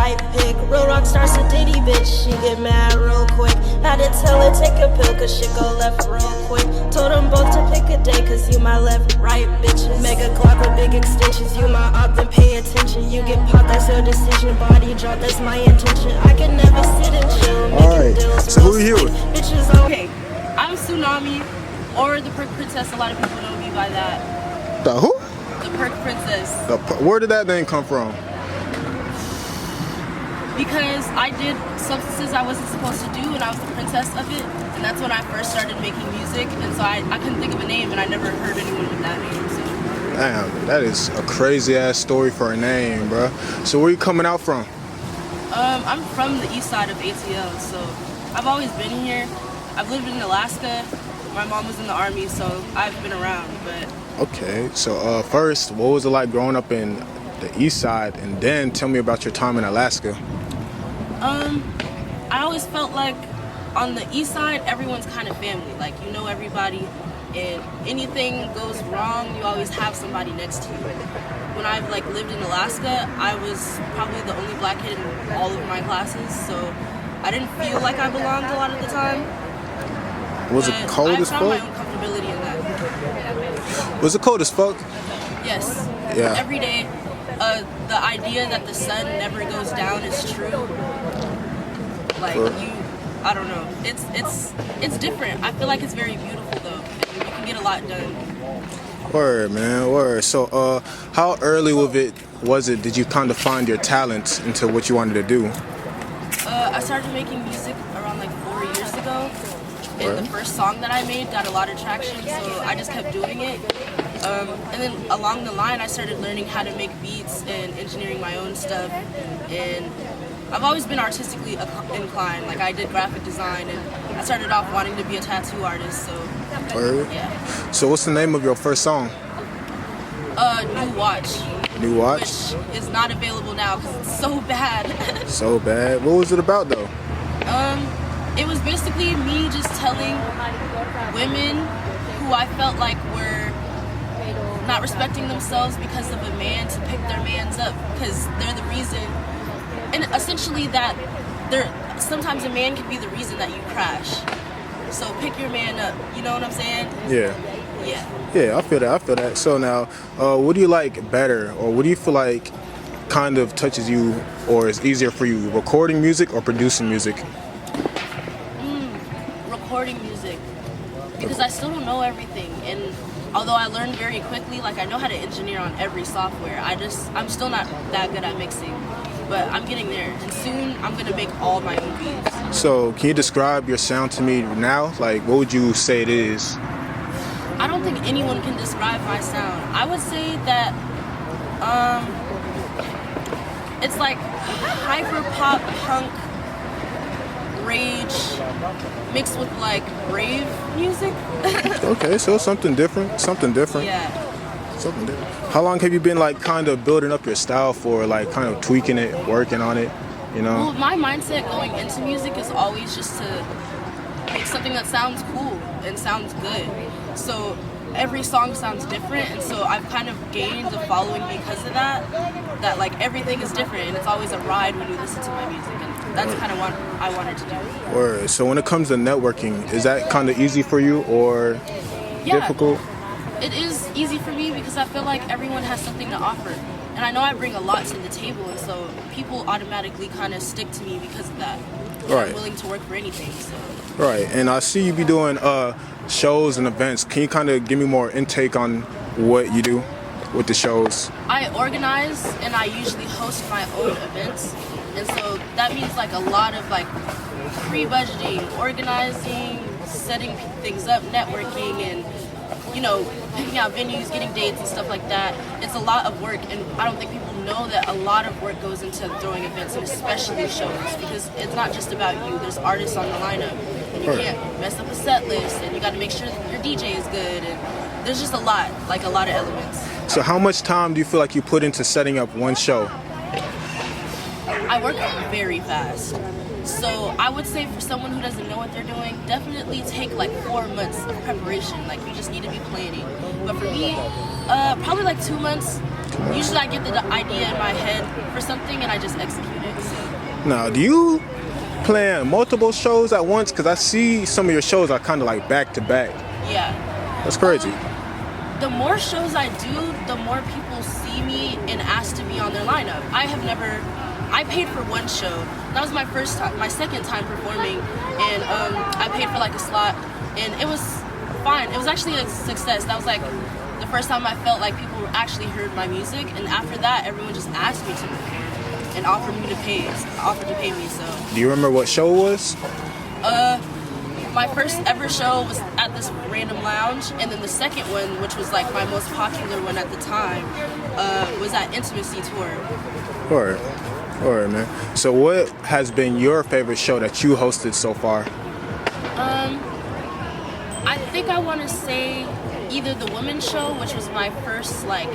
hype pick. Real rock star Sadiddy bitch, she get mad real quick. Had to tell her take a pill cause shit go left real quick. Told them both to pick a day cause you my left, right bitches. Mega Glock with big extensions, you my op, then pay attention. You get popped, that's your decision. Body drop, that's my intention. I can never sit and chill. Alright, so who are you with? Bitches, Okay, I'm Tsunami, or the PercPrincess. A lot of people know me by that. The who? The PercPrincess. Where did that name come from? Because I did substances I wasn't supposed to do and I was the princess of it. And that's when I first started making music. And so I couldn't think of a name and I never heard anyone with that name. So. Damn, that is a crazy ass story for a name, bro. So where you coming out from? I'm from the east side of ATL, so I've always been here. I've lived in Alaska. My mom was in the army, so I've been around, but... Okay, so first, what was it like growing up in the east side, and then tell me about your time in Alaska? I always felt like on the east side, everyone's kind of family. Like, you know everybody, and anything goes wrong, you always have somebody next to you. When I've like lived in Alaska, I was probably the only black kid in all of my classes, so I didn't feel like I belonged a lot of the time. Was it cold as fuck? I found my own comfortability in that. Was it cold as fuck? Yes. Yeah. Every day, the idea that the sun never goes down is true. Like I don't know. It's different. I feel like it's very beautiful though. And you can get a lot done. Word, man, word. So, how early did you kind of find your talent into what you wanted to do? I started making music around like 4 years ago. And the first song that I made got a lot of traction, so I just kept doing it. And then along the line, I started learning how to make beats and engineering my own stuff. And I've always been artistically inclined. Like I did graphic design, and I started off wanting to be a tattoo artist. So yeah. So what's the name of your first song? New Watch. New Watch? Which is not available now because it's so bad. So bad. What was it about though? It was basically me just telling women who I felt like were not respecting themselves because of a man to pick their mans up because they're the reason. And essentially that sometimes a man can be the reason that you crash. So pick your man up, you know what I'm saying? Yeah. Yeah, I feel that. So now, what do you like better, or what do you feel like kind of touches you or is easier for you, recording music or producing music? Recording music. Because I still don't know everything, and although I learned very quickly, like I know how to engineer on every software, I'm still not that good at mixing. But I'm getting there, and soon I'm gonna make all my own beats. So, can you describe your sound to me now? Like, what would you say it is? I don't think anyone can describe my sound. I would say that it's like hyper pop punk rage mixed with like rave music. Okay, so something different. Yeah. Something different. How long have you been like kind of building up your style for, like kind of tweaking it, working on it, you know? Well, my mindset going into music is always just to make something that sounds cool and sounds good. So every song sounds different, and so I've kind of gained a following because of that like everything is different and it's always a ride when you listen to my music, and that's kind of what I wanted to do. Word. So when it comes to networking, is that kind of easy for you or difficult? It is easy for me because I feel like everyone has something to offer. And I know I bring a lot to the table, and so people automatically kind of stick to me because of that. Right. I'm willing to work for anything. So. Right, and I see you be doing shows and events. Can you kind of give me more intake on what you do with the shows? I organize, and I usually host my own events. And so that means like a lot of like pre-budgeting, organizing, setting things up, networking, and you know, picking out venues, getting dates and stuff like that. It's a lot of work, and I don't think people know that a lot of work goes into throwing events, and especially shows, because it's not just about you. There's artists on the lineup, and you can't mess up a set list, and you got to make sure that your DJ is good, and there's just a lot of elements. So how much time do you feel like you put into setting up one show? I work very fast. So I would say for someone who doesn't know what they're doing, definitely take like 4 months of preparation. Like you just need to be planning. But for me, probably like 2 months. Usually I get the idea in my head for something and I just execute it. Now, do you plan multiple shows at once? Because I see some of your shows are kind of like back to back. Yeah. That's crazy. The more shows I do, the more people see me and ask to be on their lineup. I paid for one show. That was my second time performing, and I paid for like a slot, and it was fine. It was actually a success. That was like the first time I felt like people actually heard my music, and after that, everyone just asked me to perform and offered to pay me. So. Do you remember what show it was? My first ever show was at this random lounge, and then the second one, which was like my most popular one at the time, was at Intimacy Tour. All right, man. So what has been your favorite show that you hosted so far? I think I want to say either the women's show, which was my first like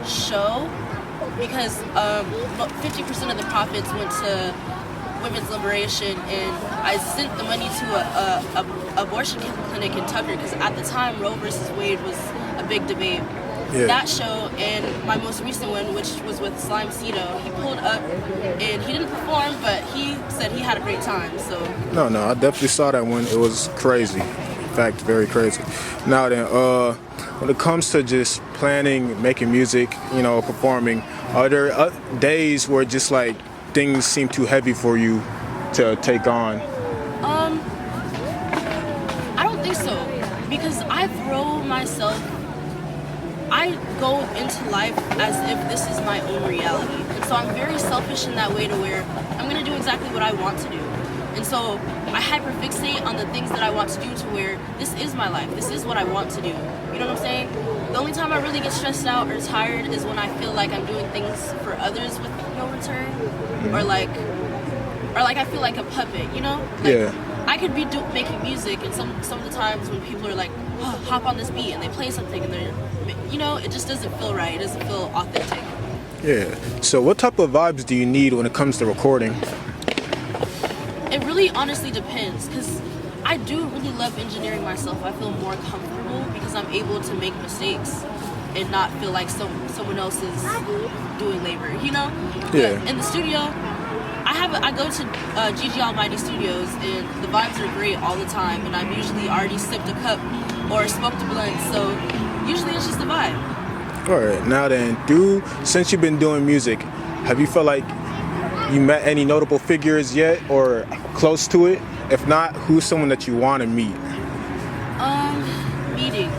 show, because 50% of the profits went to women's liberation, and I sent the money to a abortion clinic in Tucker, because at the time Roe versus Wade was a big debate. Yeah. That show and my most recent one, which was with Slime Cito, he pulled up and he didn't perform, but he said he had a great time. So no, I definitely saw that one. It was crazy. In fact, very crazy. Now then, when it comes to just planning, making music, performing, are there days where just like things seem too heavy for you to take on? I don't think so, because I go into life as if this is my own reality. And so I'm very selfish in that way, to where I'm going to do exactly what I want to do. And so I hyperfixate on the things that I want to do, to where this is my life. This is what I want to do. You know what I'm saying? The only time I really get stressed out or tired is when I feel like I'm doing things for others with no return. Or like I feel like a puppet, Yeah. I could be making music, and some of the times when people are like, oh, hop on this beat, and they play something, and they're, it just doesn't feel right. It doesn't feel authentic. Yeah. So what type of vibes do you need when it comes to recording? It really honestly depends, because I do really love engineering myself. I feel more comfortable because I'm able to make mistakes and not feel like someone else is doing labor, Yeah. But in the studio, I go to GG Almighty Studios, and the vibes are great all the time, and I've usually already sipped a cup or smoked a blunt, so usually it's just a vibe. All right, now then, since you've been doing music, have you felt like you met any notable figures yet, or close to it? If not, who's someone that you want to meet? Meeting.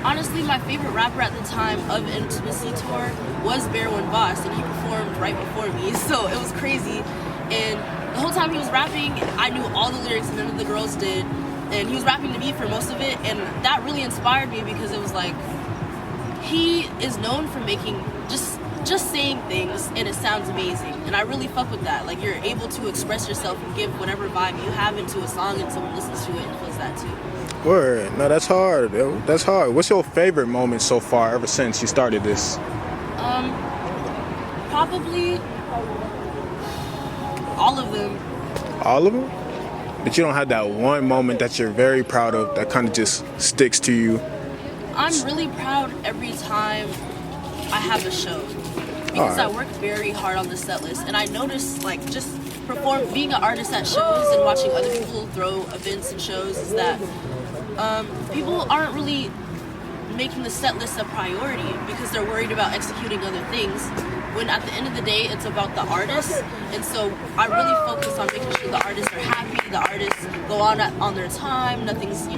Honestly, my favorite rapper at the time of Intimacy Tour was Bear One Boss, and he performed right before me, so it was crazy. And the whole time he was rapping, I knew all the lyrics and none of the girls did, and he was rapping to me for most of it, and that really inspired me, because it was like, he is known for making just saying things and it sounds amazing, and I really fuck with that. Like, you're able to express yourself and give whatever vibe you have into a song, and someone listens to it and feels that too. Word. No, that's hard. That's hard. What's your favorite moment so far ever since you started this? Probably all of them. All of them? But you don't have that one moment that you're very proud of that kind of just sticks to you? I'm really proud every time I have a show, because I work very hard on the set list, and I notice, like, just being an artist at shows and watching other people throw events and shows, is that people aren't really making the set list a priority because they're worried about executing other things, when at the end of the day it's about the artists. And so I really focus on making sure the artists are happy, the artists go on their time, nothing's,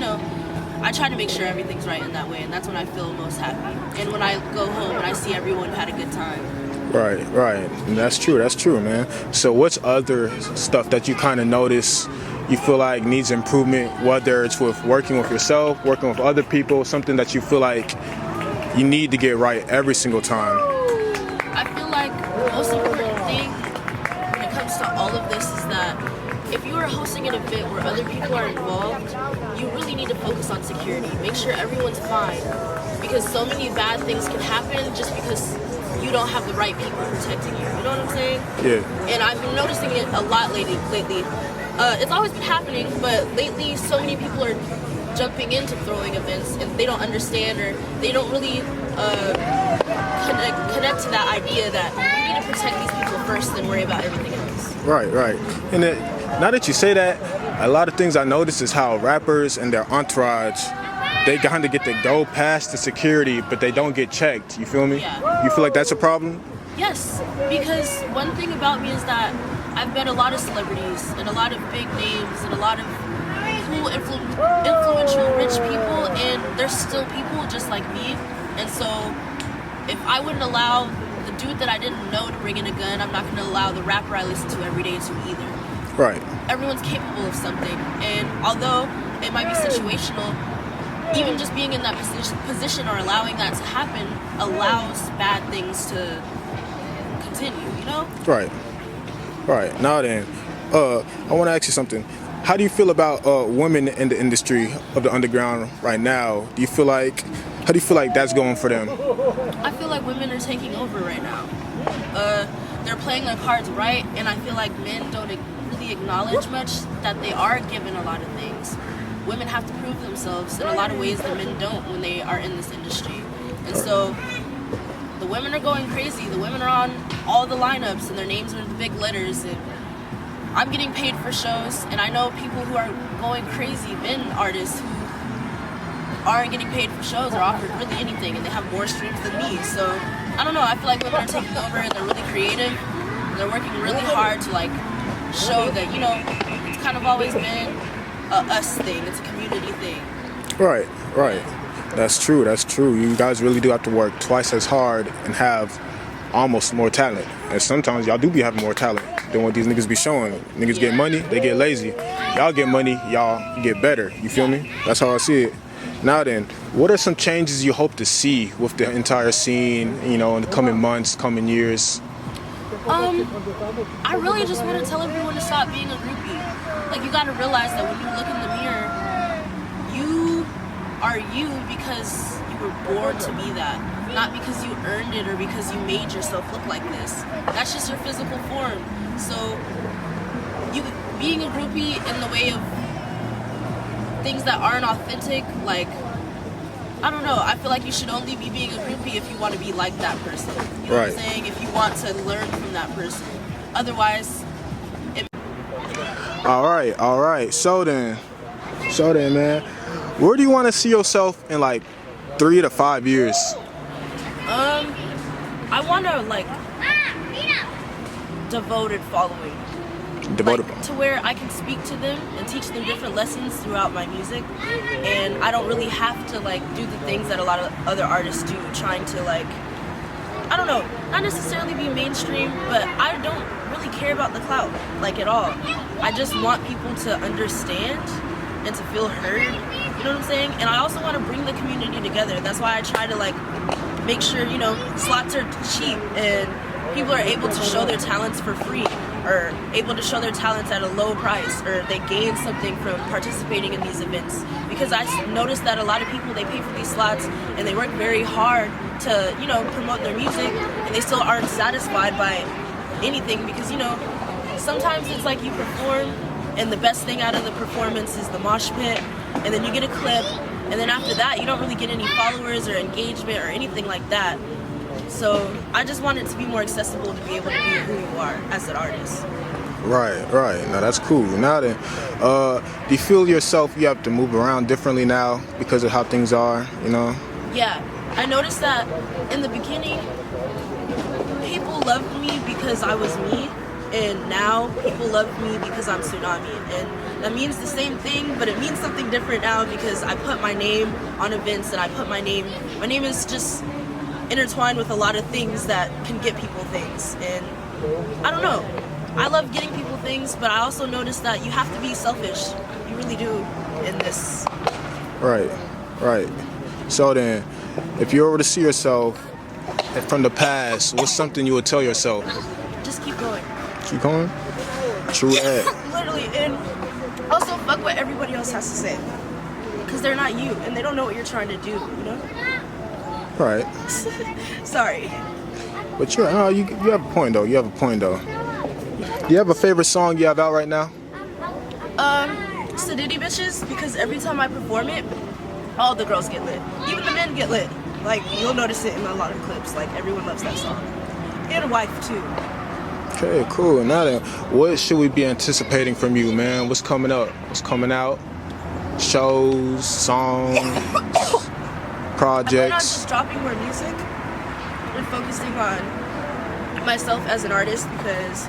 I try to make sure everything's right in that way, and that's when I feel most happy. And when I go home and I see everyone had a good time. Right. And that's true, man. So what's other stuff that you kind of notice you feel like needs improvement, whether it's with working with yourself, working with other people, something that you feel like you need to get right every single time? I feel like the most important thing when it comes to all of this is that if you are hosting an event where other people are involved, you really need to focus on security. Make sure everyone's fine, because so many bad things can happen just because you don't have the right people protecting you. You know what I'm saying? Yeah. And I've been noticing it a lot lately. It's always been happening, but lately so many people are jumping into throwing events, and they don't understand, or they don't really connect to that idea that you need to protect these people first and worry about everything else. Right, right. And now that you say that, a lot of things I notice is how rappers and their entourage, they kind of get to go past the security, but they don't get checked. You feel me? Yeah. You feel like that's a problem? Yes, because one thing about me is that I've met a lot of celebrities and a lot of big names and a lot of cool, influential, rich people, and there's still people just like me. And so if I wouldn't allow the dude that I didn't know to bring in a gun, I'm not going to allow the rapper I listen to every day to either. Right. Everyone's capable of something, and although it might be situational, even just being in that position or allowing that to happen allows bad things to continue, you know? Right. Right. Now then, I want to ask you something. How do you feel about women in the industry of the underground right now? How do you feel like that's going for them? I feel like women are taking over right now. They're playing their cards right, and I feel like men don't really acknowledge much that they are given a lot of things. Women have to prove themselves in a lot of ways that men don't when they are in this industry. And so the women are going crazy. The women are on all the lineups and their names are in the big letters, and I'm getting paid for shows, and I know people who are going crazy, men artists who aren't getting paid for shows or offered really anything, and they have more streams than me. So I don't know, I feel like women are taking over and they're really creative. And they're working really hard to like show that, you know, it's kind of always been a us thing, it's a community thing. Right, right. That's true, that's true. You guys really do have to work twice as hard and have almost more talent. And sometimes y'all do be having more talent than what these niggas be showing. Niggas get money, they get lazy. Y'all get money, y'all get better. You feel me? That's how I see it. Now then, what are some changes you hope to see with the entire scene, you know, in the coming months, coming years? I really just want to tell everyone to stop being a groupie. Like, you gotta realize that when you look in the mirror, you are you because you were born to be that. Not because you earned it or because you made yourself look like this. That's just your physical form. So, you being a groupie in the way of things that aren't authentic, like, I don't know, I feel like you should only be being a groupie if you want to be like that person. You know what I'm saying? If you want to learn from that person. Otherwise, All right. So then, man, where do you want to see yourself in like 3 to 5 years? I want to, like, devoted following. Devoted. Like, to where I can speak to them and teach them different lessons throughout my music, and I don't really have to like do the things that a lot of other artists do, trying to like, I don't know, not necessarily be mainstream, but I don't really care about the clout, like, at all. I just want people to understand and to feel heard, you know what I'm saying? And I also want to bring the community together. That's why I try to like make sure, you know, slots are cheap and people are able to show their talents for free, or able to show their talents at a low price, or they gain something from participating in these events. Because I noticed that a lot of people, they pay for these slots and they work very hard to, you know, promote their music, and they still aren't satisfied by anything, because, you know, sometimes it's like you perform and the best thing out of the performance is the mosh pit, and then you get a clip, and then after that you don't really get any followers or engagement or anything like that. So I just want it to be more accessible to be able to be who you are as an artist. Right. Now that's cool. Now then, do you feel yourself you have to move around differently now because of how things are, you know? Yeah, I noticed that in the beginning, people loved me because I was me, and now people love me because I'm Tsunami. And that means the same thing, but it means something different now because I put my name on events, and I put my name is just intertwined with a lot of things that can get people things. And I don't know, I love getting people things, but I also noticed that you have to be selfish. You really do in this. Right. So then, if you were to see yourself from the past, what's something you would tell yourself? Just keep going. Keep going? True that. Literally. And also fuck what everybody else has to say, because they're not you and they don't know what you're trying to do, you know? Right. Sorry. But you have a point though. Do you have a favorite song you have out right now? Tsunami Bitches, because every time I perform it, all the girls get lit. Even the men get lit. Like, you'll notice it in a lot of clips. Like, everyone loves that song. And Wife too. Okay, cool. Now then, what should we be anticipating from you, man? What's coming up? What's coming out? Shows, songs, I plan on projects. just dropping more music and focusing on myself as an artist because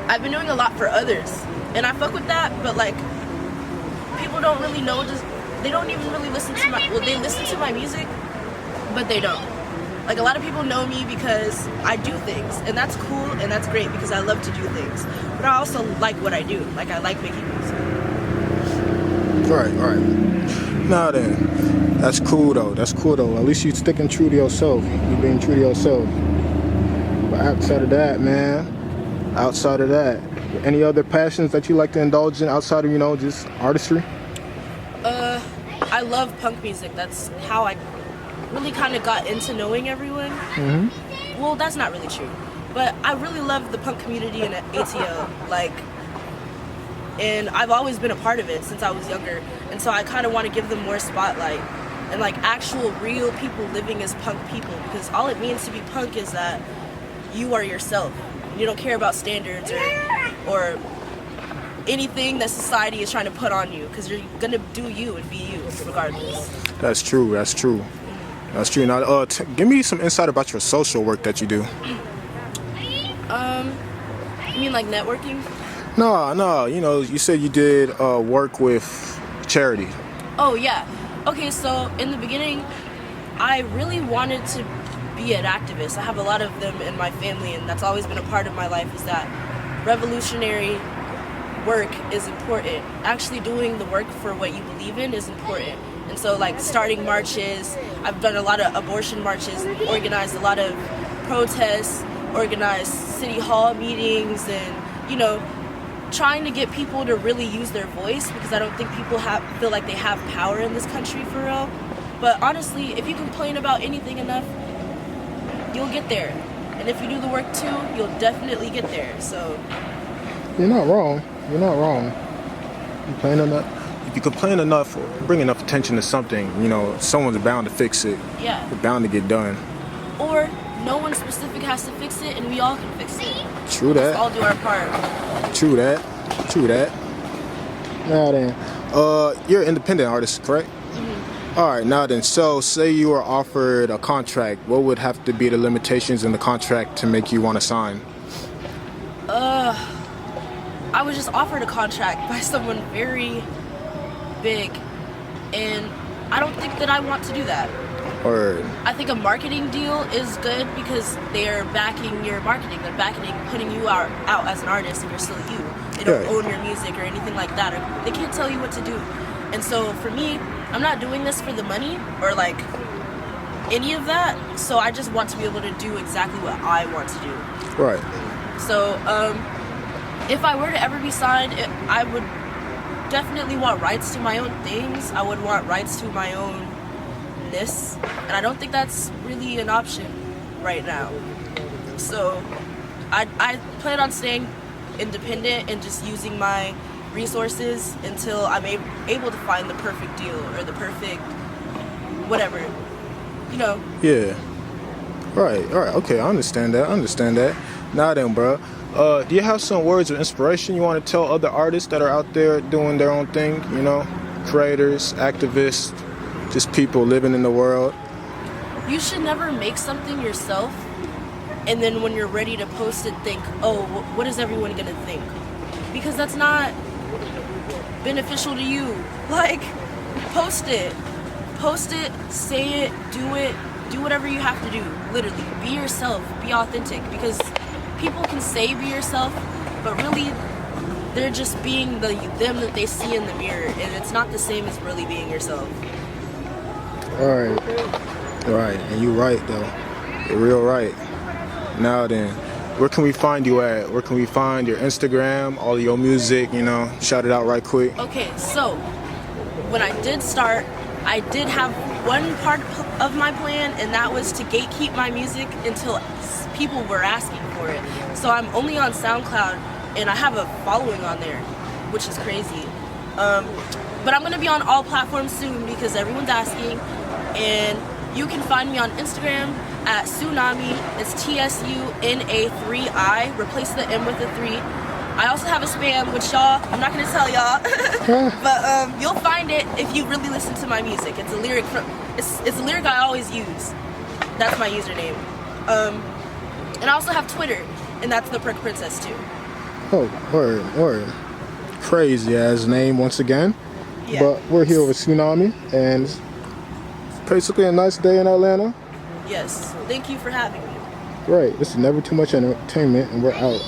I've been doing a lot for others, and I fuck with that. But like, people don't really know. They don't even really listen to my. Well, they listen to my music, but they don't. Like, a lot of people know me because I do things, and that's cool and that's great because I love to do things. But I also like what I do. Like, I like making music. Right. Now then, that's cool though. That's cool though. At least you sticking true to yourself. You being true to yourself. But outside of that, man, any other passions that you like to indulge in outside of, just artistry? I love punk music. That's how I really kind of got into knowing everyone. Mm-hmm. Well, that's not really true. But I really love the punk community in ATL. And I've always been a part of it since I was younger. And so I kind of want to give them more spotlight and like actual real people living as punk people, because all it means to be punk is that you are yourself. You don't care about standards or anything that society is trying to put on you, because you're gonna do you and be you regardless. That's true. Now, give me some insight about your social work that you do. You mean like networking? No. You said you did work with charity. Oh yeah. Okay, so in the beginning, I really wanted to be an activist. I have a lot of them in my family, and that's always been a part of my life, is that revolutionary work is important. Actually doing the work for what you believe in is important. And so like starting marches, I've done a lot of abortion marches, organized a lot of protests, organized city hall meetings, and trying to get people to really use their voice, because I don't think people feel like they have power in this country for real. But honestly, if you complain about anything enough, you'll get there. And if you do the work too, you'll definitely get there. So You're not wrong. If you complain enough or bring enough attention to something, someone's bound to fix it. yeah. It's bound to get done. Or no one specific has to fix it, and we all can fix it. True that. Let's all do our part. True that. Now then, you're an independent artist, correct? Mm-hmm. All right, now then, so say you were offered a contract, what would have to be the limitations in the contract to make you want to sign? I was just offered a contract by someone very big, and I don't think that I want to do that. Or I think a marketing deal is good because they're backing your marketing. They're backing, putting you out as an artist, and you're still you. They don't Right. own your music or anything like that. Or they can't tell you what to do. And so for me, I'm not doing this for the money or like any of that. So I just want to be able to do exactly what I want to do. right. So if I were to ever be signed, I would definitely want rights to my own things. I would want rights to my own-ness. And I don't think that's really an option right now. So I plan on staying independent and just using my resources until I'm able to find the perfect deal or the perfect whatever. Yeah. Right. Okay, I understand that. Now then, bro, do you have some words of inspiration you want to tell other artists that are out there doing their own thing, creators, activists, just people living in the world? You should never make something yourself and then when you're ready to post it think, oh, what is everyone gonna think? Because that's not beneficial to you. Like, post it, say it, do whatever you have to do. Literally, be yourself, be authentic, because people can say be yourself, but really they're just being them that they see in the mirror, and it's not the same as really being yourself. Right, and you're right though. You're real right. Now then, where can we find you at? Where can we find your Instagram, all of your music, shout it out right quick. Okay, so when I did start, I did have one part of my plan, and that was to gatekeep my music until people were asking for it. So I'm only on SoundCloud, and I have a following on there, which is crazy. But I'm gonna be on all platforms soon because everyone's asking, and you can find me on Instagram at Tsunami. It's TSUNA3I. Replace the M with a 3. I also have a spam, which y'all, I'm not gonna tell y'all, but you'll find it if you really listen to my music. It's a lyric it's a lyric I always use. That's my username. And I also have Twitter, and that's the PercPrincess too. Oh, word. Crazy ass name once again. Yeah. But we're here with Tsunami, and it's basically a nice day in Atlanta. Yes. Thank you for having me. Great. This is Never2muchentertainment, and we're out.